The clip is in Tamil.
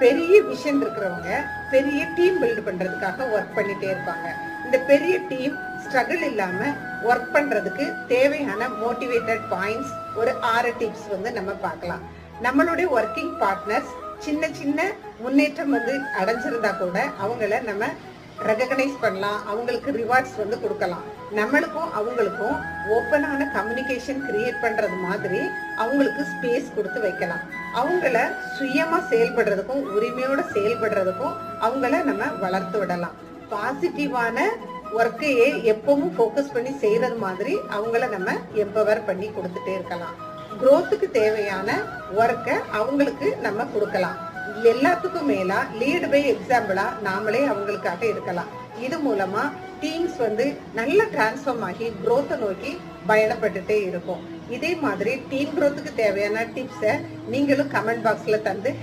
பெரிய விஷன் இருக்கிறவங்க பெரிய டீம் பில்ட் பண்றதுக்காக ஒர்க் பண்ணிட்டே இருப்பாங்க. இந்த பெரிய டீம் ஸ்ட்ரகிள் இல்லாம ஒர்க் பண்றதுக்கு தேவையான மோட்டிவேட்டட் பாயிண்ட்ஸ் ஒரு 6 டிப்ஸ் நம்ம பார்க்கலாம். நம்மளுடைய ஒர்க்கிங் பார்ட்னர்ஸ் சின்ன சின்ன முன்னேற்றம் அடைஞ்சிருந்தா கூட அவங்கள நம்ம ரெகக்னைஸ் பண்ணலாம், அவங்களுக்கு ரிவார்ட்ஸ் கொடுக்கலாம். நம்மளுக்கும் அவங்களுக்கும் ஓப்பனான கம்யூனிகேஷன் கிரியேட் பண்றது மாதிரி அவங்களுக்கு ஸ்பேஸ் கொடுத்து வைக்கலாம். அவங்கள சுயமா செயல்படுறதுக்கும் உரிமையோட செயல்படுறதுக்கும் அவங்கள நம்ம வளர்த்து விடலாம். பாசிட்டிவான ஒர்க்கையே எப்பவும் ஃபோக்கஸ் பண்ணி செய்யறது மாதிரி அவங்கள நம்ம எம்பவர் பண்ணி கொடுத்துட்டே இருக்கலாம். growthக்கு தேவையான ஒர்க்கை அவங்களுக்கு நம்ம கொடுக்கலாம். எல்லாத்துக்கும் மேலா லீட் பை எக்ஸாம்பிளா நாமளே அவங்களுக்காக இருக்கலாம். இது மூலமா டீம்ஸ் நல்ல டிரான்ஸ்ஃபார்ம் ஆகி growth நோக்கி பயணப்பட்டுட்டே இருக்கும். இதே மாதிரி டீம் growthக்கு தேவையான டிப்ஸை நீங்களும் கமெண்ட் பாக்ஸ்ல தந்து